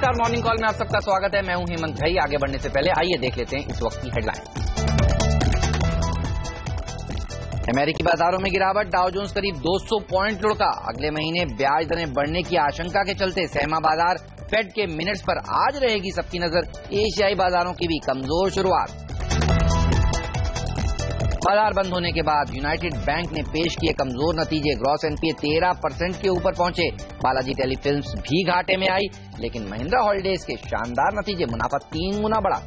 नमस्कार, morning call में आप सबका स्वागत है। मैं हूं हेमंत भाई। आगे बढ़ने से पहले आइए देख लेते हैं इस वक्त की हेडलाइन। अमेरिकी बाजारों में गिरावट, डाउ जोन्स करीब 200 पॉइंट लुढ़का। अगले महीने ब्याज दरें बढ़ने की आशंका के चलते सहमा बाजार फेड के मिनट्स पर आज रहेगी सबकी नजर। एशियाई बाजारों की भी कमजोर शुरुआत। बाजार बंद होने के बाद यूनाइटेड बैंक ने पेश किए कमजोर नतीजे। ग्रॉस एनपीए 13% के ऊपर पहुंचे। बालाजी टेलीफिल्म्स भी घाटे में आई, लेकिन महिंद्रा हॉलिडेज के शानदार नतीजे, मुनाफा 3 गुना बढ़ा।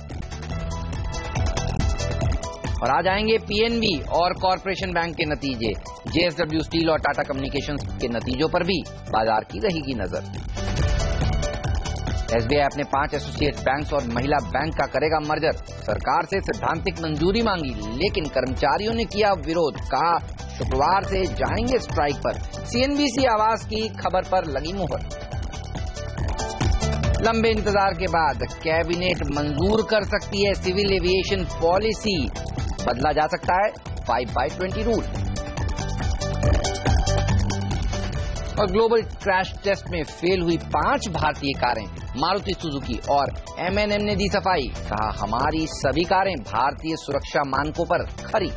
और आ जाएंगे पीएनबी और कॉरपोरेशन बैंक के नतीजे। जेएसडब्ल्यू स्टील और टाटा कम्युनिकेशंस के नतीजों पर भी बाजार की रहेगी नजर। एसबीआई अपने 5 एसोसिएट बैंक्स और महिला बैंक का करेगा मर्जर। सरकार से सैद्धांतिक मंजूरी मांगी, लेकिन कर्मचारियों ने किया विरोध। कहा शुक्रवार से जाएंगे स्ट्राइक पर। सीएनबीसी आवास की खबर पर लगी मुहर। लंबे इंतजार के बाद कैबिनेट मंजूर कर सकती है सिविल एविएशन पॉलिसी। बदला जा सकता है 5/20 रूल। और ग्लोबल क्रैश टेस्ट में फेल हुई 5 भारतीय कारें। मारुति सुजुकी और एमएनएम ने दी सफाई। कहा हमारी सभी कारें भारतीय सुरक्षा मानकों पर खरी।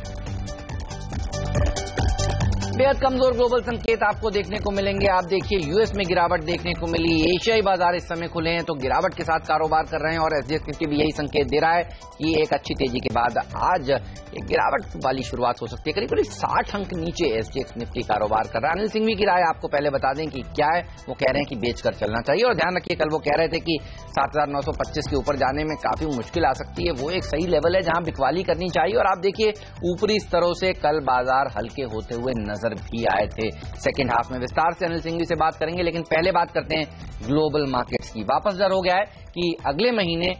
बेहद कमजोर ग्लोबल संकेत आपको देखने को मिलेंगे। आप देखिए यूएस में गिरावट देखने को मिली। एशियाई बाजार इस समय खुले हैं तो गिरावट के साथ कारोबार कर रहे हैं और एसजीएक्स निफ्टी भी यही संकेत दे रहा है कि एक अच्छी तेजी के बाद आज एक गिरावट वाली शुरुआत हो सकती है। करीब करीब 60 अंक नीचे एसजीएक्स निफ्टी कारोबार कर रहा है। अनिल सिंघवी की राय आपको पहले बता दें कि क्या है। वो कह रहे हैं कि बेचकर चलना चाहिए और ध्यान रखिए कल वो कह रहे थे कि 7,925 के ऊपर जाने में काफी मुश्किल आ सकती है। वो एक सही लेवल है जहां बिकवाली करनी चाहिए। और आप देखिए ऊपरी स्तरों से कल बाजार हल्के होते हुए नजर भी आए थे। सेकेंड हाफ में विस्तार से अनिल सिंघवी से बात करेंगे, लेकिन पहले बात करते हैं ग्लोबल मार्केट्स की। वापस डर हो गया है कि अगले महीने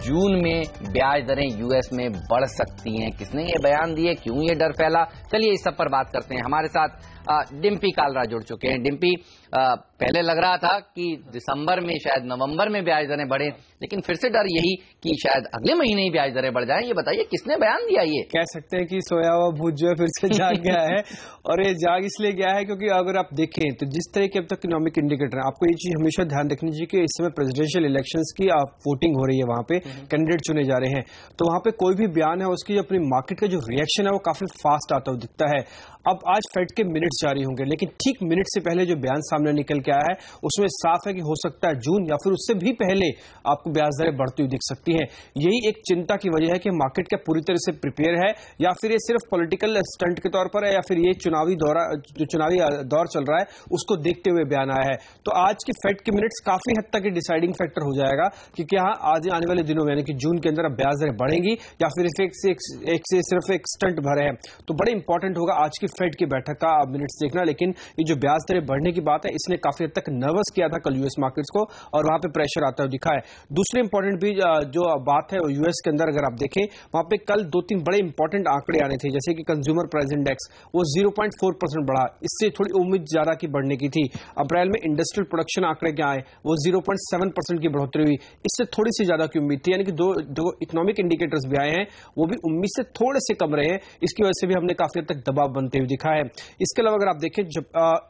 जून में ब्याज दरें यूएस में बढ़ सकती हैं। किसने ये बयान दिए, क्यों ये डर फैला, चलिए इस सब पर बात करते हैं। हमारे साथ डिम्पी कालरा जुड़ चुके हैं। डिम्पी, पहले लग रहा था कि दिसंबर में शायद नवंबर में ब्याज दरें बढ़े, लेकिन फिर से डर यही कि शायद अगले महीने ही ब्याज दरें बढ़ जाएं। ये बताइए किसने बयान दिया? ये कह सकते हैं कि सोया हुआ भूत जो है फिर से जाग गया है। और ये जाग इसलिए गया है क्योंकि अगर आप देखें तो जिस तरह के अब तक इकोनॉमिक इंडिकेटर है, आपको ये चीज हमेशा ध्यान रखनी चाहिए कि इस समय प्रेसिडेंशियल इलेक्शंस की वोटिंग हो रही है, वहां पे कैंडिडेट चुने जा रहे हैं, तो वहां पे कोई भी बयान है उसकी अपनी मार्केट का जो रिएक्शन है वो काफी फास्ट आता हुआ दिखता है। अब आज फेड के मिनट्स जारी होंगे, लेकिन ठीक मिनट से पहले जो बयान सामने निकल के आया है उसमें साफ है कि हो सकता है जून या फिर उससे भी पहले आपको ब्याज दरें बढ़ती हुई दिख सकती हैं। यही एक चिंता की वजह है कि मार्केट क्या पूरी तरह से प्रिपेयर है या फिर ये सिर्फ पॉलिटिकल स्टंट के तौर पर है या फिर ये चुनावी दौर चल रहा है उसको देखते हुए बयान आया है। तो आज की फेड के मिनट्स काफी हद तक डिसाइडिंग फैक्टर हो जाएगा कि क्या आज आने वाले दिनों में यानी कि जून के अंदर ब्याज दरें बढ़ेंगी या फिर सिर्फ एक स्टंट भरे हैं। तो बड़े इंपॉर्टेंट होगा आज की फेड की बैठक का मिनट्स देखना। लेकिन ये जो ब्याज दरें बढ़ने की बात है इसने काफी हद तक नर्वस किया था कल यूएस मार्केट्स को और वहां पे प्रेशर आता हुआ दिखा है। दूसरे इंपॉर्टेंट भी जो बात है यूएस के अंदर अगर आप देखें वहां पे कल 2-3 बड़े इंपॉर्टेंट आंकड़े आने थे, जैसे कि कंज्यूमर प्राइस इंडेक्स वो 0.4% बढ़ा। इससे थोड़ी उम्मीद ज्यादा की बढ़ने की थी। अप्रैल में इंडस्ट्रियल प्रोडक्शन आंकड़े क्या आए, वो 0.7% की बढ़ोतरी हुई। इससे थोड़ी सी ज्यादा की उम्मीद थी, यानी कि दो इकोनॉमिक इंडिकेटर्स भी आए हैं वो भी उम्मीद से थोड़े से कम रहे हैं। इसकी वजह से भी हमने काफी हद तक दबाव बनते हुए दिखा है। इसके अलावा अगर आप देखें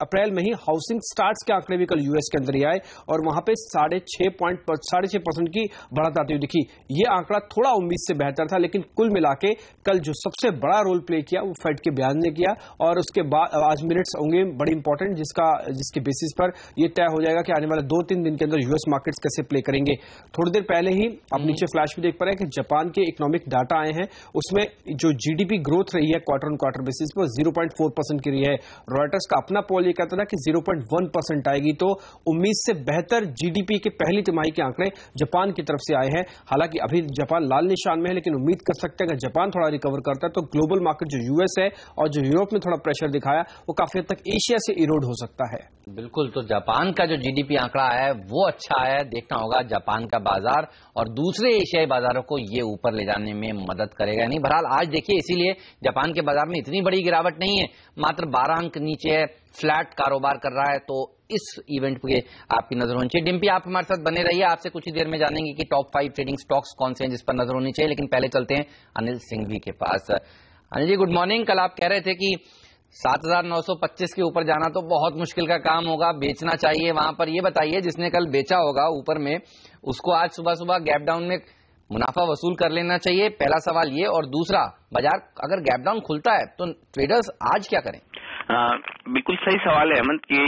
अप्रैल में ही हाउसिंग स्टार्ट्स के आंकड़े भी कल यूएस के अंदर ही आए और वहां पे 6.5% की बढ़त आती हुई दिखी। ये आंकड़ा थोड़ा उम्मीद से बेहतर था, लेकिन कुल मिला के कल जो सबसे बड़ा रोल प्ले किया वो फेड के बयान ने किया और उसके बाद आज मिनट्स होंगे बड़ी इंपॉर्टेंट, जिसके बेसिस पर यह तय हो जाएगा कि आने वाले 2-3 दिन के अंदर यूएस मार्केट्स कैसे प्ले करेंगे। थोड़ी देर पहले ही आप नीचे फ्लैश भी देख पा रहे हैं कि जापान के इकोनॉमिक डाटा आए हैं, उसमें जो जीडीपी ग्रोथ रही है क्वार्टर ऑन क्वार्टर बेसिस पर 0.4% की रही है। रॉयटर्स का अपना पोल ये कहता था कि 0.1% आएगी। तो उम्मीद से बेहतर जीडीपी के पहली तिमाही के आंकड़े जापान की तरफ से आए हैं। हालांकि अभी जापान लाल निशान में है, लेकिन उम्मीद कर सकते हैं कि जापान थोड़ा रिकवर करता है तो ग्लोबल मार्केट जो यूएस है और जो यूरोप में थोड़ा प्रेशर दिखाया वो काफी हद तक एशिया से इरोड हो सकता है। बिल्कुल, तो जापान का जो जीडीपी आंकड़ा है वो अच्छा है। देखना होगा जापान का बाजार और दूसरे एशियाई बाजारों को ये ऊपर ले जाने में मदद करेगा नहीं। बहरहाल आज देखिए इसीलिए जापान के बाजार में इतनी बड़ी गिरावट नहीं है, मात्र 12 अंक नीचे है, फ्लैट कारोबार कर रहा है। तो इस इवेंट पे आपकी नजर होनी चाहिए। डिम्पी, आप हमारे साथ बने रहिए, आपसे कुछ ही देर में जानेंगे कि टॉप 5 ट्रेडिंग स्टॉक्स कौन से हैं जिस पर नजर होनी चाहिए। लेकिन पहले चलते हैं अनिल सिंघवी के पास। Anil ji, good morning. कल आप कह रहे थे कि 7,925 के ऊपर जाना तो बहुत मुश्किल का काम होगा, बेचना चाहिए वहां पर। ये बताइए, जिसने कल बेचा होगा ऊपर में, उसको आज सुबह सुबह गैप डाउन में मुनाफा वसूल कर लेना चाहिए, पहला सवाल ये। और दूसरा, बाजार अगर गैप डाउन खुलता है तो ट्रेडर्स आज क्या करें? बिल्कुल सही सवाल है हेमंत कि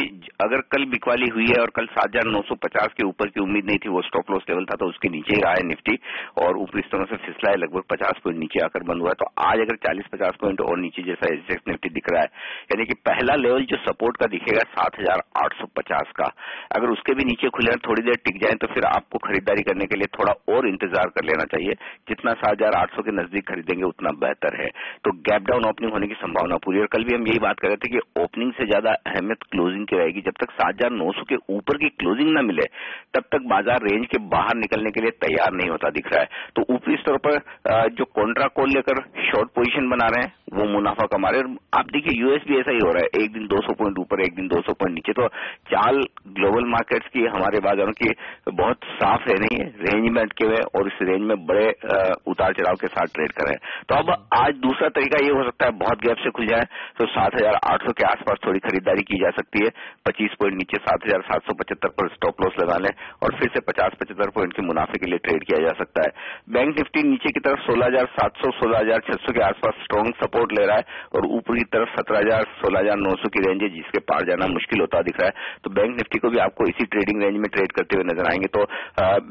अगर कल बिकवाली हुई है और कल 7,950 के ऊपर की उम्मीद नहीं थी, वो स्टॉप लॉस लेवल था, तो उसके नीचे ही रहा है निफ्टी और ऊपरी स्तरों से फिसला है, लगभग 50 पॉइंट नीचे आकर बंद हुआ है। तो आज अगर 40-50 पॉइंट और नीचे जैसा एसजेएक्स निफ्टी दिख रहा है, यानी कि पहला लेवल जो सपोर्ट का दिखेगा 7,850 का, अगर उसके भी नीचे खुले थोड़ी देर टिक जाए तो फिर आपको खरीदारी करने के लिए थोड़ा और इंतजार कर लेना चाहिए। जितना 7,800 के नजदीक खरीदेंगे उतना बेहतर है। तो गैप डाउन ओपनिंग होने की संभावना पूरी है। और कल भी हम यही बात कर रहे थे कि ओपनिंग से ज्यादा अहमियत क्लोजिंग की रहेगी। जब तक 7,900 के ऊपर की क्लोजिंग न मिले तब तक बाजार रेंज के बाहर निकलने के लिए तैयार नहीं होता दिख रहा है। तो ऊपरी स्तर पर जो कॉन्ट्रा कॉल लेकर शॉर्ट पोजीशन बना रहे हैं वो मुनाफा कमा रहे हैं। आप देखिए यूएस भी ऐसा ही हो रहा है, एक दिन 200 पॉइंट ऊपर, एक दिन 200 पॉइंट नीचे। तो चाल ग्लोबल मार्केट्स की, हमारे बाजारों की बहुत साफ है, नहीं है, रेंज में अटके हुए और इस रेंज में बड़े उतार चढ़ाव के साथ ट्रेड कर रहे हैं। तो अब आज दूसरा तरीका ये हो सकता है, बहुत गैप से खुल जाए तो 7,800 के आसपास थोड़ी खरीदारी की जा सकती है। 25 पॉइंट नीचे 7,775 पर स्टॉप लॉस लगा लें और फिर से 50-75 पॉइंट के मुनाफे के लिए ट्रेड किया जा सकता है। बैंक निफ्टी नीचे की तरफ 16,700 16,600 के आसपास स्ट्रॉन्ग सपोर्ट ले रहा है और ऊपर की तरफ 17,000 16,900 की रेंज है जिसके पार जाना मुश्किल होता दिख रहा है। तो बैंक निफ्टी को भी आपको इसी ट्रेडिंग रेंज में ट्रेड करते हुए नजर आएंगे। तो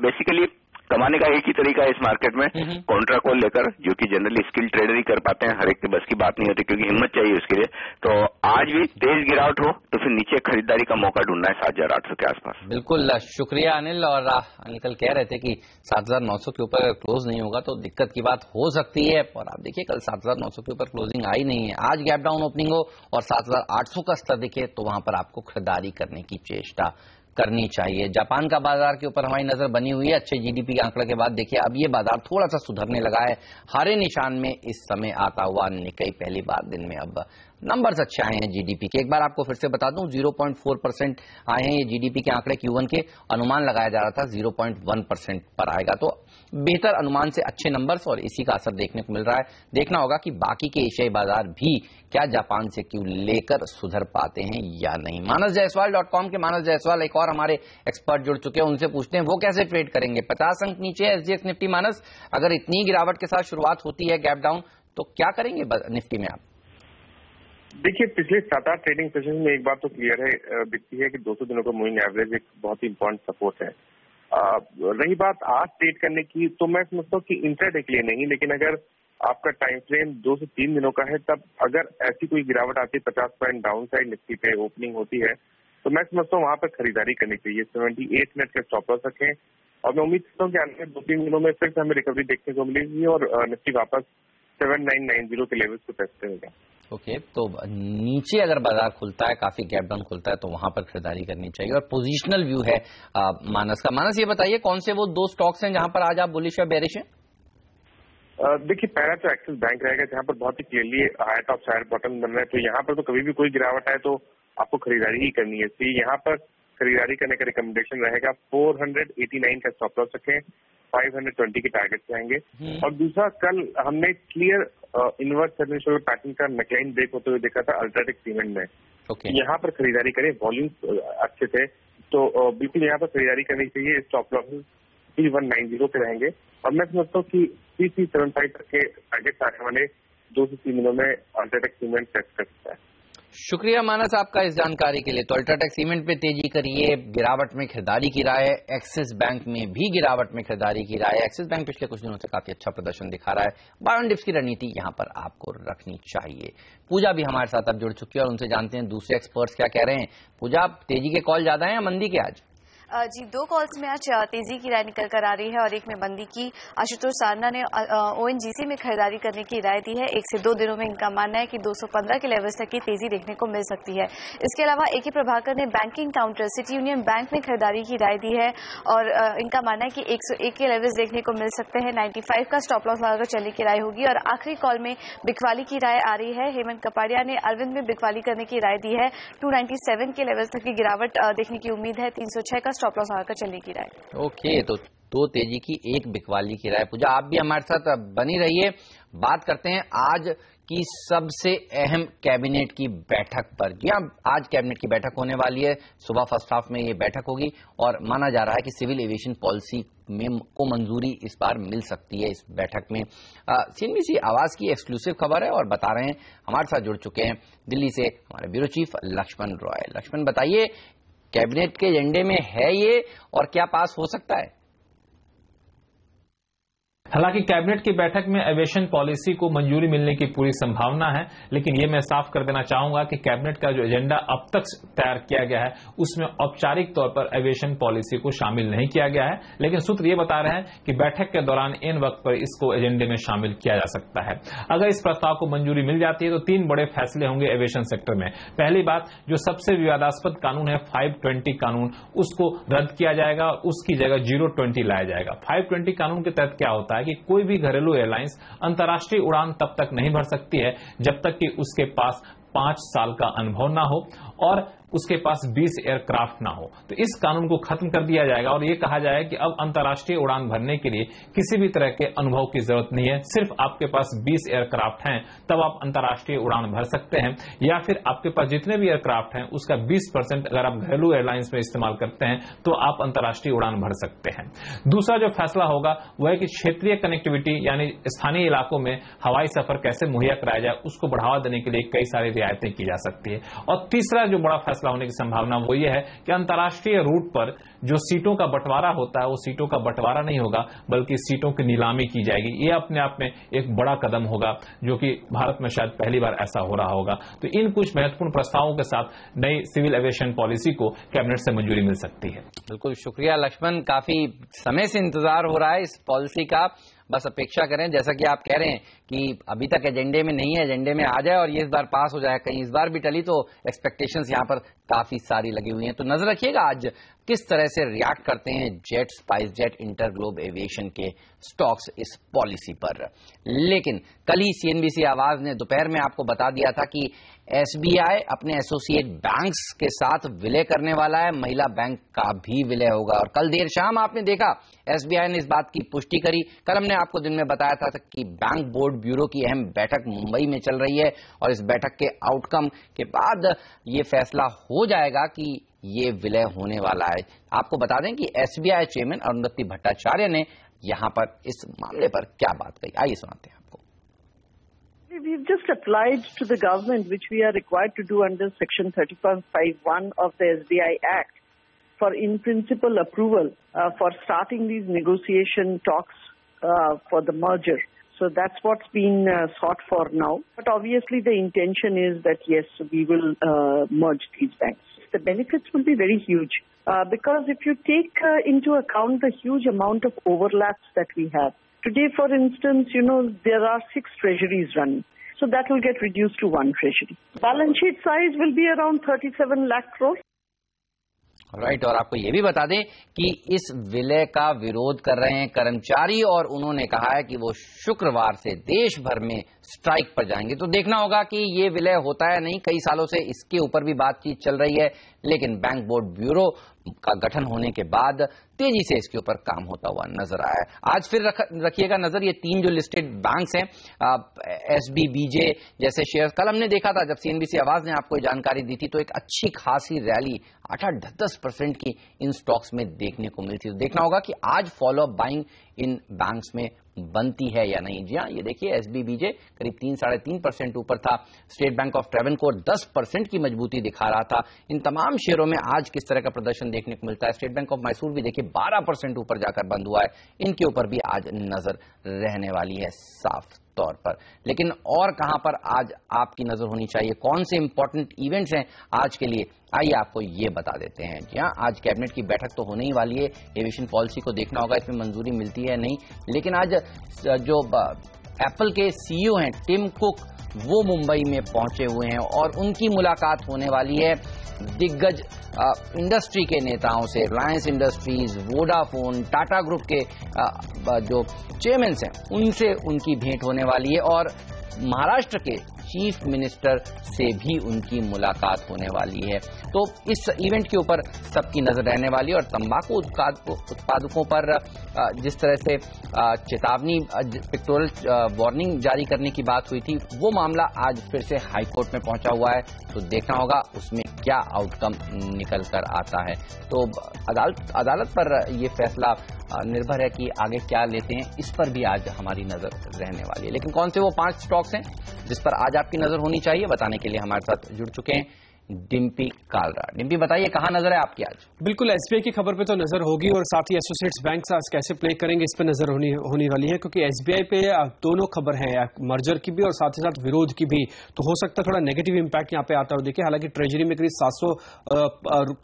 बेसिकली कमाने का एक ही तरीका है इस मार्केट में, कॉन्ट्रा कॉल लेकर, जो कि जनरली स्किल ट्रेडर ही कर पाते हैं, हर एक के बस की बात नहीं होती क्योंकि हिम्मत चाहिए उसके लिए। तो आज भी तेज गिरावट हो तो फिर नीचे खरीदारी का मौका ढूंढना है 7,800 के आसपास। बिल्कुल, शुक्रिया अनिल। और अनिल कल कह रहे थे कि 7,900 के ऊपर क्लोज नहीं होगा तो दिक्कत की बात हो सकती है, और आप देखिए कल 7,900 के ऊपर क्लोजिंग आई नहीं है। आज गैप डाउन ओपनिंग हो और 7,800 का स्तर दिखे तो वहां पर आपको खरीदारी करने की चेष्टा करनी चाहिए। जापान का बाजार के ऊपर हमारी नजर बनी हुई है अच्छे जीडीपी के आंकड़े के बाद। देखिए अब ये बाजार थोड़ा सा सुधरने लगा है, हरे निशान में इस समय आता हुआ निक्केई पहली बार दिन में अब नंबर्स अच्छे आए हैं जीडीपी के। एक बार आपको फिर से बता दूं, 0.4% आए हैं ये जीडीपी के आंकड़े Q1 के। अनुमान लगाया जा रहा था 0.1% पर आएगा, तो बेहतर अनुमान से अच्छे नंबर्स और इसी का असर देखने को मिल रहा है। देखना होगा कि बाकी के एशियाई बाजार भी क्या जापान से क्यों लेकर सुधर पाते हैं या नहीं। ManasJaiswal.com के मानस जायसवाल एक और हमारे एक्सपर्ट जुड़ चुके हैं, उनसे पूछते हैं वो कैसे ट्रेड करेंगे। 50 अंक नीचे है एसजीएक्स निफ्टी। मानस, अगर इतनी गिरावट के साथ शुरुआत होती है गैप डाउन तो क्या करेंगे निफ्टी में आप? देखिए पिछले 7-8 ट्रेडिंग सेशन में एक बात तो क्लियर है दिखती है कि 200 दिनों का मूविंग एवरेज एक बहुत ही इंपॉर्टेंट सपोर्ट है। रही बात आज ट्रेड करने की, तो मैं समझता हूँ कि इंट्राडे के लिए नहीं, लेकिन अगर आपका टाइम फ्रेम 2 से 3 दिनों का है तब अगर ऐसी कोई गिरावट आती है 50 पॉइंट डाउन साइड निफ्टी पे ओपनिंग होती है तो मैं समझता हूँ वहां पर खरीदारी करनी चाहिए। 78 मिनट के स्टॉप लॉस रखें और मैं उम्मीद करता हूँ कि आने 2-3 दिनों में फिर से हमें रिकवरी देखने को मिलेगी और निफ्टी वापस 7990 के लेवल्स को टेस्ट करेगा। ओके, तो नीचे अगर बाजार खुलता है, काफी गैप डाउन खुलता है तो वहां पर खरीदारी करनी चाहिए। और पोजिशनल व्यू है मानस का। मानस, ये बताइए कौन से वो 2 स्टॉक्स हैं जहां पर आज आप बुलिश या बेरिश हैं? देखिए पहला तो एक्सिस बैंक रहेगा जहां पर बहुत ही clearly high top side bottom बन रहा है, तो यहाँ पर तो कभी भी कोई गिरावट आए तो आपको खरीदारी ही करनी है। तो यहाँ पर खरीदारी करने का रिकमेंडेशन रहेगा 489 का स्टॉप लॉस रखें, 520 के टारगेट रहेंगे। और दूसरा, कल हमने क्लियर इनवर्स सर्विस पैटर्न का नेकलाइन ब्रेक होते हुए देखा था अल्ट्राटेक सीमेंट में। यहाँ पर खरीदारी करें, वॉल्यूम अच्छे थे तो बिल्कुल यहाँ पर खरीदारी करनी चाहिए। स्टॉप लॉस 3190 पे रहेंगे और मैं समझता हूँ कि 3375 तक के टारगेट आने वाले 2 से 3 दिनों में अल्ट्राटेक सीमेंट टेस्ट कर सकता है। शुक्रिया मानस आपका इस जानकारी के लिए। तो अल्ट्राटेक सीमेंट पे तेजी करिए, गिरावट में खरीदारी की राय है। एक्सिस बैंक में भी गिरावट में खरीदारी की राय है। एक्सिस बैंक पिछले कुछ दिनों से काफी अच्छा प्रदर्शन दिखा रहा है। बाय ऑन डिप्स की रणनीति यहां पर आपको रखनी चाहिए। पूजा भी हमारे साथ अब जुड़ चुकी है और उनसे जानते हैं दूसरे एक्सपर्ट्स क्या कह रहे हैं। पूजा, तेजी के कॉल ज्यादा है या मंदी के आज? जी, 2 कॉल्स में आज तेजी की राय निकल कर आ रही है और एक में मंदी की। आशुतोष सारना ने ओएनजीसी में खरीदारी करने की राय दी है। 1 से 2 दिनों में इनका मानना है कि 215 के लेवल्स तक की तेजी देखने को मिल सकती है। इसके अलावा AK प्रभाकर ने banking counter city union bank में खरीदारी की राय दी है और इनका मानना है कि 101 के लेवल्स देखने को मिल सकते हैं। 95 का स्टॉप लॉस लगाकर चलने की राय होगी। और आखिरी कॉल में बिकवाली की राय आ रही है। हेमंत कपाड़िया ने अरविंद में बिकवाली करने की राय दी है। 297 के लेवल्स तक की गिरावट देखने की उम्मीद है। 306 का स्टॉप लॉस लगाकर चलने की राय। ओके, तो 2 तेजी की 1 बिकवाली की राय। पूजा, आप भी हमारे साथ बनी रहिए। बात करते हैं आज की सबसे अहम कैबिनेट की बैठक पर। जी हाँ, आज कैबिनेट की बैठक होने वाली है। सुबह फर्स्ट हाफ में ये बैठक होगी और माना जा रहा है कि सिविल एविएशन पॉलिसी में को मंजूरी इस बार मिल सकती है इस बैठक में। सीएनबीसी आवाज की एक्सक्लूसिव खबर है और बता रहे हैं, हमारे साथ जुड़ चुके हैं दिल्ली से हमारे ब्यूरो चीफ लक्ष्मण रॉय। लक्ष्मण, बताइए कैबिनेट के एजेंडे में है ये और क्या पास हो सकता है? हालांकि कैबिनेट की बैठक में एविएशन पॉलिसी को मंजूरी मिलने की पूरी संभावना है, लेकिन ये मैं साफ कर देना चाहूंगा कि कैबिनेट का जो एजेंडा अब तक तैयार किया गया है उसमें औपचारिक तौर पर एविएशन पॉलिसी को शामिल नहीं किया गया है, लेकिन सूत्र ये बता रहे हैं कि बैठक के दौरान इन वक्त पर इसको एजेंडे में शामिल किया जा सकता है। अगर इस प्रस्ताव को मंजूरी मिल जाती है तो 3 बड़े फैसले होंगे एविएशन सेक्टर में। पहली बात, जो सबसे विवादास्पद कानून है 520 कानून, उसको रद्द किया जाएगा और उसकी जगह 020 लाया जाएगा। 520 कानून के तहत क्या होता है कि कोई भी घरेलू एयरलाइंस अंतर्राष्ट्रीय उड़ान तब तक नहीं भर सकती है जब तक कि उसके पास 5 साल का अनुभव ना हो और उसके पास 20 एयरक्राफ्ट ना हो। तो इस कानून को खत्म कर दिया जाएगा और ये कहा जाएगा कि अब अंतर्राष्ट्रीय उड़ान भरने के लिए किसी भी तरह के अनुभव की जरूरत नहीं है। सिर्फ आपके पास 20 एयरक्राफ्ट हैं तब आप अंतर्राष्ट्रीय उड़ान भर सकते हैं, या फिर आपके पास जितने भी एयरक्राफ्ट हैं उसका 20% अगर आप घरेलू एयरलाइंस में इस्तेमाल करते हैं तो आप अंतर्राष्ट्रीय उड़ान भर सकते हैं। दूसरा जो फैसला होगा वह है कि क्षेत्रीय कनेक्टिविटी यानी स्थानीय इलाकों में हवाई सफर कैसे मुहैया कराया जाए, उसको बढ़ावा देने के लिए कई सारी रियायतें की जा सकती है। और तीसरा जो बड़ा फैसला होने की संभावना वो ये है कि अंतर्राष्ट्रीय रूट पर जो सीटों का बंटवारा होता है वो सीटों का बंटवारा नहीं होगा बल्कि सीटों की नीलामी की जाएगी। ये अपने आप में एक बड़ा कदम होगा जो कि भारत में शायद पहली बार ऐसा हो रहा होगा। तो इन कुछ महत्वपूर्ण प्रस्तावों के साथ नई सिविल एविएशन पॉलिसी को कैबिनेट से मंजूरी मिल सकती है। बिल्कुल, शुक्रिया लक्ष्मण। काफी समय से इंतजार हो रहा है इस पॉलिसी का, बस अपेक्षा करें जैसा कि आप कह रहे हैं कि अभी तक एजेंडे में नहीं है, एजेंडे में आ जाए और ये इस बार पास हो जाए। कहीं इस बार भी टली तो एक्सपेक्टेशंस यहाँ पर काफी सारी लगी हुई हैं। तो नजर रखिएगा आज किस तरह से रिएक्ट करते हैं jet, spice jet, InterGlobe aviation के स्टॉक्स इस पॉलिसी पर। लेकिन कल ही सीएनबीसी आवाज ने दोपहर में आपको बता दिया था कि एसबीआई अपने एसोसिएट बैंक्स के साथ विलय करने वाला है, महिला बैंक का भी विलय होगा। और कल देर शाम आपने देखा एसबीआई ने इस बात की पुष्टि करी। कल हमने आपको दिन में बताया था कि बैंक बोर्ड ब्यूरो की अहम बैठक मुंबई में चल रही है और इस बैठक के आउटकम के बाद ये फैसला हो जाएगा कि ये विलय होने वाला है। आपको बता दें कि एसबीआई चेयरमैन अरुंधति भट्टाचार्य ने यहां पर इस मामले पर क्या बात कही, आइए सुनाते हैं आपको। We've just applied to the government, which we are required to do under Section 35(1) of the SBI Act, for in principle approval for starting these negotiation talks for the merger. So that's what's been sought for now. But obviously the intention is that yes, we will merge these banks. The benefits will be very huge because if you take into account the huge amount of overlaps that we have. Today, for instance, there are 6 treasuries running. So that will get reduced to 1 treasury. Balance sheet size will be around 37 lakh crores. Right, और आपको ये भी बता दें कि इस विलय का विरोध कर रहे हैं कर्मचारी और उन्होंने कहा है कि वो शुक्रवार से देश भर में स्ट्राइक पर जाएंगे। तो देखना होगा कि ये विलय होता है नहीं। कई सालों से इसके ऊपर भी बातचीत चल रही है, लेकिन बैंक बोर्ड ब्यूरो का गठन होने के बाद तेजी से इसके ऊपर काम होता हुआ नजर आया है। आज फिर रखिएगा नजर, ये 3 जो लिस्टेड बैंक्स हैं एसबीबीजे जैसे शेयर, कल हमने देखा था जब सीएनबीसी आवाज ने आपको जानकारी दी थी तो एक अच्छी खासी रैली 8-10% की इन स्टॉक्स में देखने को मिली थी। तो देखना होगा कि आज फॉलो अप बाइंग इन बैंक्स में बनती है या नहीं। जी हाँ, ये देखिए एसबीबीजे करीब 3-3.5% ऊपर था। स्टेट बैंक ऑफ ट्रेवनकोर 10% की मजबूती दिखा रहा था। इन तमाम शेयरों में आज किस तरह का प्रदर्शन देखने को मिलता है। स्टेट बैंक ऑफ मैसूर भी देखिए 12% ऊपर जाकर बंद हुआ है। इनके ऊपर भी आज नजर रहने वाली है साफ तौर पर। लेकिन और कहां पर आज आपकी नजर होनी चाहिए, कौन से इंपॉर्टेंट इवेंट्स हैं आज के लिए, आइए आपको ये बता देते हैं। जी हाँ, आज कैबिनेट की बैठक तो होने ही वाली है। एविएशन पॉलिसी को देखना होगा इसमें मंजूरी मिलती है नहीं, लेकिन आज जो एप्पल के सीईओ हैं टिम कुक वो मुंबई में पहुंचे हुए हैं और उनकी मुलाकात होने वाली है दिग्गज इंडस्ट्री के नेताओं से। Reliance industries, Vodafone, Tata group के जो चेयरमैन हैं उनसे उनकी भेंट होने वाली है और महाराष्ट्र के चीफ मिनिस्टर से भी उनकी मुलाकात होने वाली है। तो इस इवेंट के ऊपर सबकी नजर रहने वाली है और तंबाकू उत्पादकों पर जिस तरह से चेतावनी पिक्टोरल वार्निंग जारी करने की बात हुई थी, वो मामला आज फिर से हाईकोर्ट में पहुंचा हुआ है। तो देखना होगा उसमें क्या आउटकम निकल कर आता है। तो अदालत पर यह फैसला निर्भर है कि आगे क्या लेते हैं, इस पर भी आज हमारी नजर रहने वाली है। लेकिन कौन से वो 5 स्टॉक्स हैं जिस पर आज आपकी नजर होनी चाहिए, बताने के लिए हमारे साथ जुड़ चुके हैं डिम्पी कालरा। डिम्पी, बताइए कहाँ नजर है आपकी आज? बिल्कुल, एसबीआई की खबर पे तो नजर होगी और साथ ही एसोसिएट्स बैंक आज कैसे प्ले करेंगे इस पे नजर होने वाली है, क्योंकि एसबीआई पे दोनों खबर है, मर्जर की भी और साथ ही साथ विरोध की भी। तो हो सकता है थोड़ा नेगेटिव इंपैक्ट यहाँ पे आता हुआ दिखे। हालांकि ट्रेजरी में करीब 700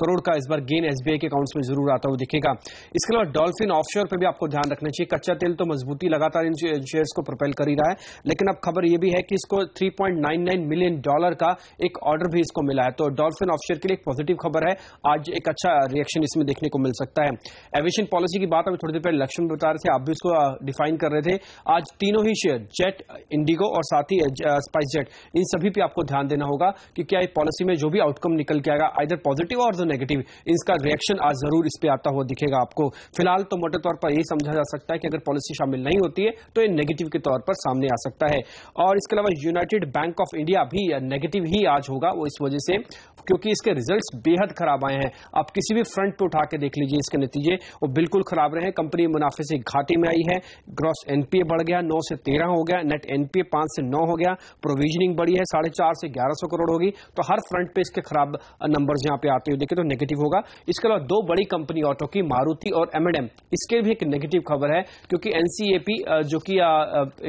करोड़ का इस बार गेन एसबीआई के अकाउंट्स में जरूर आता हुआ दिखेगा। इसके अलावा डॉल्फिन ऑफशोर पे भी आपको ध्यान रखना चाहिए। कच्चा तेल तो मजबूती लगातार इन शेयर्स को प्रोपेल कर ही रहा है, लेकिन अब खबर यह भी है कि इसको $3.99 मिलियन का एक ऑर्डर भी इसको मिला है। तो डॉल्फिन ऑफशोर के लिए एक पॉजिटिव खबर है, आज एक अच्छा रिएक्शन इसमें देखने को मिल सकता है। एविएशन पॉलिसी की बात अभी थोड़ी देर पहले लक्ष्मण बता रहे थे, आप भी उसको डिफाइन कर रहे थे। आज तीनों ही शेयर, जेट, इंडिगो और साथ ही स्पाइस जेट, इन सभी पे आपको ध्यान देना होगा कि क्या ये पॉलिसी में जो भी आउटकम निकल के आएगा, आइदर पॉजिटिव और जो नेगेटिव, इसका रिएक्शन आज जरूर इस पे आता हुआ दिखेगा आपको। फिलहाल तो मोटे तौर पर यही समझा जा सकता है कि अगर पॉलिसी शामिल नहीं होती है तो ये नेगेटिव के तौर पर सामने आ सकता है। और इसके अलावा यूनाइटेड बैंक ऑफ इंडिया भी नेगेटिव ही आज होगा, वो इस वजह से क्योंकि इसके रिजल्ट्स बेहद खराब आए हैं। आप किसी भी फ्रंट पे उठा के देख लीजिए, इसके नतीजे वो बिल्कुल खराब रहे हैं। कंपनी मुनाफे से घाटे में आई है, ग्रॉस एनपीए बढ़ गया, 9 से 13 हो गया, नेट एनपीए 5 से 9 हो गया, प्रोविजनिंग बढ़ी है 4.5 से 1100 करोड़ होगी। तो हर फ्रंट पे इसके खराब नंबर्स यहाँ पे आते हुए देखे तो नेगेटिव होगा। इसके अलावा 2 बड़ी कंपनी ऑटो की, मारुति और M&M, इसके भी एक नेगेटिव खबर है, क्योंकि एनसीएपी जो कि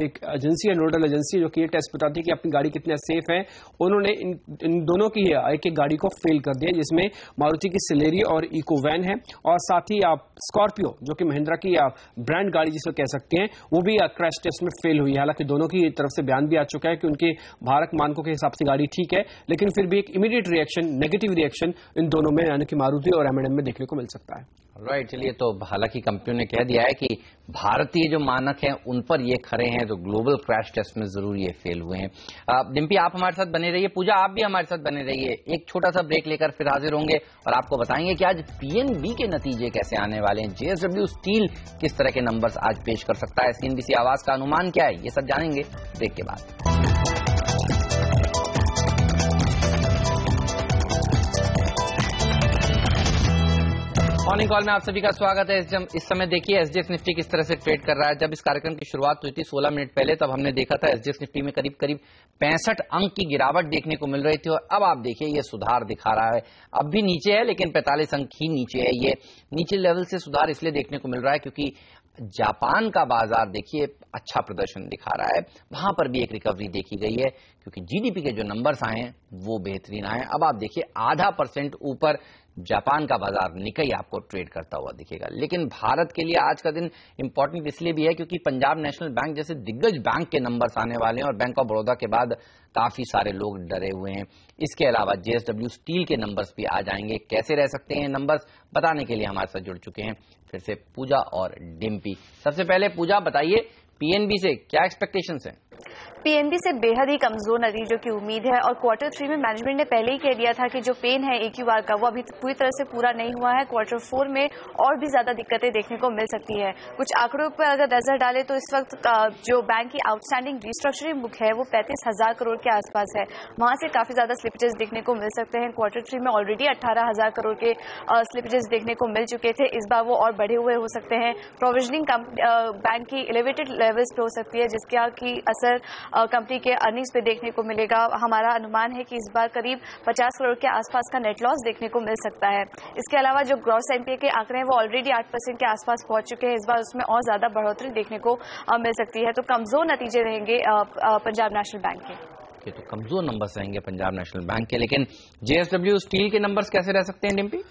एक एजेंसी है, नोडल एजेंसी, जो कि ये टेस्ट बताती है कि अपनी गाड़ी कितने सेफ है, उन्होंने इन दोनों की एक गाड़ी को फेल कर दिया, जिसमें मारुति की सिलेरी और इको वैन है और साथ ही आप स्कॉर्पियो, जो कि महिंद्रा की ब्रांड गाड़ी जिसे कह सकते हैं, वो भी क्रैश टेस्ट में फेल हुई है। हालांकि दोनों की तरफ से बयान भी आ चुका है कि उनके भारत मानकों के हिसाब से गाड़ी ठीक है, लेकिन फिर भी एक immediate reaction, negative reaction in दोनों में, यानी कि मारुति और M&M में देखने को मिल सकता है। राइट, चलिए, तो हालांकि कंपनियों ने कह दिया है कि भारतीय जो मानक हैं उन पर ये खरे हैं, तो ग्लोबल क्रैश टेस्ट में जरूर ये फेल हुए हैं। डिम्पी, आप हमारे साथ बने रहिए, पूजा आप भी हमारे साथ बने रहिए। एक छोटा सा ब्रेक लेकर फिर हाजिर होंगे और आपको बताएंगे कि आज पीएनबी के नतीजे कैसे आने वाले हैं, जेएसडब्ल्यू स्टील किस तरह के नंबर्स आज पेश कर सकता है, सीएनबीसी आवाज का अनुमान क्या है, ये सब जानेंगे ब्रेक के बाद। मॉर्निंग कॉल में आप सभी का स्वागत है। इस समय देखिए एसजीएक्स निफ्टी किस तरह से ट्रेड कर रहा है। जब इस कार्यक्रम की शुरुआत हुई थी 16 मिनट पहले, तब हमने देखा था एसजीएक्स निफ्टी में करीब 65 अंक की गिरावट देखने को मिल रही थी और अब आप देखिए ये सुधार दिखा रहा है। अब भी नीचे है, लेकिन 45 अंक ही नीचे है। ये नीचे लेवल से सुधार इसलिए देखने को मिल रहा है क्योंकि जापान का बाजार देखिए अच्छा प्रदर्शन दिखा रहा है, वहां पर भी एक रिकवरी देखी गई है क्योंकि जीडीपी के जो नंबर्स आए हैं वो बेहतरीन आए हैं। अब आप देखिए 0.5% ऊपर जापान का बाजार निकई आपको ट्रेड करता हुआ दिखेगा। लेकिन भारत के लिए आज का दिन इंपॉर्टेंट इसलिए भी है क्योंकि पंजाब नेशनल बैंक जैसे दिग्गज बैंक के नंबर्स आने वाले हैं और बैंक ऑफ बड़ौदा के बाद काफी सारे लोग डरे हुए हैं। इसके अलावा जेएसडब्ल्यू स्टील के नंबर्स भी आ जाएंगे। कैसे रह सकते हैं नंबर्स, बताने के लिए हमारे साथ जुड़ चुके हैं फिर से पूजा और डिम्पी। सबसे पहले पूजा बताइए, पीएनबी से क्या एक्सपेक्टेशंस हैं? पीएनबी से बेहद ही कमजोर नतीजों की उम्मीद है और Q3 में मैनेजमेंट ने पहले ही कह दिया था कि जो पेन है AQR का वो अभी पूरी तरह से पूरा नहीं हुआ है। Q4 में और भी ज्यादा दिक्कतें देखने को मिल सकती है। कुछ आंकड़ों पर अगर नजर डालें तो इस वक्त जो बैंक की आउटस्टैंडिंग रिस्ट्रक्चरिंग बुक है वो 35,000 करोड़ के आसपास है, वहां से काफी ज्यादा स्लिपेजेस देखने को मिल सकते हैं। Q3 में ऑलरेडी 18,000 करोड़ के स्लिपेजेस देखने को मिल चुके थे, इस बार वो और बढ़े हुए हो सकते हैं। प्रोविजनिंग बैंक की एलिवेटेड लेवल्स पे हो सकती है, जिसका की असर कंपनी के अर्निंग्स पे देखने को मिलेगा। हमारा अनुमान है कि इस बार करीब 50 करोड़ के आसपास का नेट लॉस देखने को मिल सकता है। इसके अलावा जो ग्रॉस एनपीए के आंकड़े हैं वो ऑलरेडी 8% के आसपास पहुंच चुके हैं, इस बार उसमें और ज्यादा बढ़ोतरी देखने को मिल सकती है। तो कमजोर नतीजे रहेंगे पंजाब नेशनल बैंक के। तो कमजोर नंबर्स रहेंगे पंजाब नेशनल बैंक के, लेकिन जेएसडब्ल्यू स्टील के नंबर्स कैसे रह सकते हैं डिम्पी?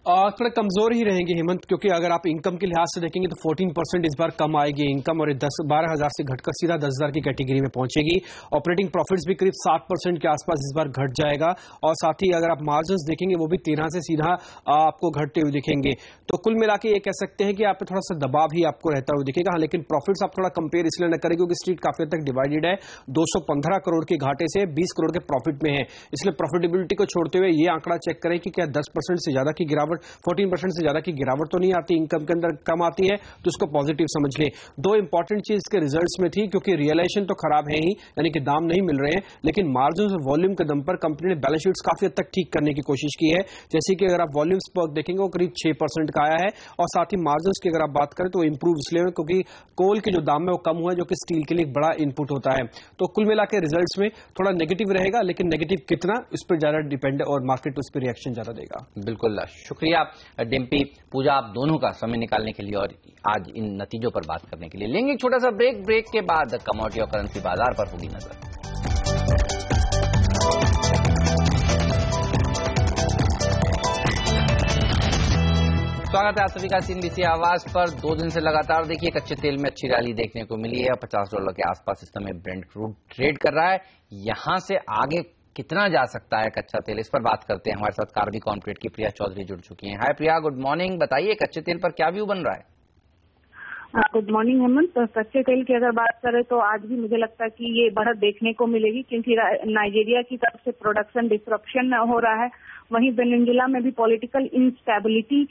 थोड़े कमजोर ही रहेंगे हेमंत, क्योंकि अगर आप इनकम के लिहाज से देखेंगे तो 14% इस बार कम आएगी इनकम, और 12,000 से घटकर सीधा 10,000 की कैटेगरी में पहुंचेगी। ऑपरेटिंग प्रॉफिट्स भी करीब 7% के आसपास इस बार घट जाएगा, और साथ ही अगर आप मार्जिन देखेंगे वो भी 13 से सीधा आपको घटते हुए दिखेंगे। तो कुल मिला के ये कह सकते हैं कि आप पे थोड़ा सा दबाव ही आपको रहता हुआ दिखेगा। लेकिन प्रॉफिट्स आप थोड़ा कंपेयर इसलिए न करें क्योंकि स्ट्रीट काफी हद तक डिवाइडेड है। 215 करोड़ के घाटे से 20 करोड़ के प्रॉफिट में है, इसलिए प्रॉफिटेबिलिटी को छोड़ते हुए ये आंकड़ा चेक करें कि क्या 10% से ज्यादा की गिरावट, 14% से ज्यादा की गिरावट तो नहीं आती, इनकम के अंदर कम आती है, तो उसको पॉजिटिव समझ लें। दो इंपॉर्टेंट चीज इसके रिजल्ट्स में थी, क्योंकि रियलाइजेशन तो खराब है ही, यानी कि दाम नहीं मिल रहे हैं, लेकिन मार्जिन और वॉल्यूम के दम पर कंपनी ने बैलेंस शीट्स काफी हद तक ठीक करने की कोशिश की है। जैसे कि अगर आप वॉल्यूम्स पर देखेंगे वो करीब 6% का आया है, और साथ ही मार्जिन की अगर आप बात करें तो इंप्रूव इसलिए क्योंकि कोल के जो दाम है वो कम हुआ है, जो कि स्टील के लिए एक बड़ा इनपुट होता है। तो कुल मिला के रिजल्ट्स में थोड़ा नेगेटिव रहेगा, लेकिन नेगेटिव कितना इस पर ज्यादा डिपेंड है और मार्केट उस पर रिएक्शन ज्यादा देगा। बिल्कुल, शुक्रिया डिम्पी, पूजा, आप दोनों का समय निकालने के लिए और आज इन नतीजों पर बात करने के लिए। लेंगे एक छोटा सा ब्रेक के बाद कमोडिटी और करेंसी बाजार पर होगी नजर। स्वागत है आप सभी का CNBC आवाज पर। 2 दिन से लगातार देखिए कच्चे तेल में अच्छी रैली देखने को मिली है। $50 के आसपास इस समय ब्रेंट क्रूड ट्रेड कर रहा है। यहां से आगे कितना जा सकता है कच्चा तेल, इस पर बात करते हैं। हमारे साथ कार्बी कॉर्पोरेट की प्रिया चौधरी जुड़ चुकी हैं। हाय प्रिया, गुड मॉर्निंग। बताइए कच्चे तेल पर क्या व्यू बन रहा है? Good morning Hemant. कच्चे तेल की अगर बात करें तो आज भी मुझे लगता है कि ये बढ़त देखने को मिलेगी, क्योंकि नाइजीरिया की तरफ से प्रोडक्शन डिस्ट्रप्शन हो रहा है, वहीं वेनेजुएला में भी पॉलिटिकल इंस्टेबिलिटी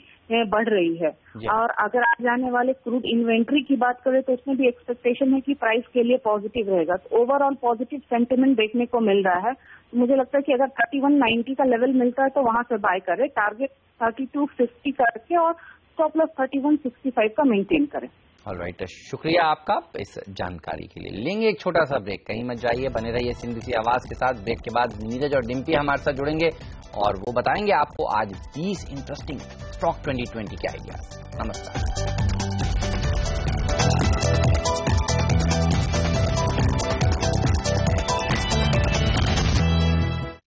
बढ़ रही है। और अगर आज जाने वाले क्रूड इन्वेंट्री की बात करें तो उसमें भी एक्सपेक्टेशन है कि प्राइस के लिए पॉजिटिव रहेगा। तो ओवरऑल पॉजिटिव सेंटिमेंट देखने को मिल रहा है। तो मुझे लगता है कि अगर 3190 का लेवल मिलता है तो वहां से बाय करें, टारगेट 3250 करके, और स्टॉप लॉस 3165 का मेंटेन करें। ऑलराइट, शुक्रिया आपका इस जानकारी के लिए। लेंगे एक छोटा सा ब्रेक, कहीं मत जाइए, बने रहिए CNBC आवाज के साथ। ब्रेक के बाद नीरज और डिम्पी हमारे साथ जुड़ेंगे और वो बताएंगे आपको आज 20 इंटरेस्टिंग स्टॉक 2020 के आइडियाज। नमस्कार।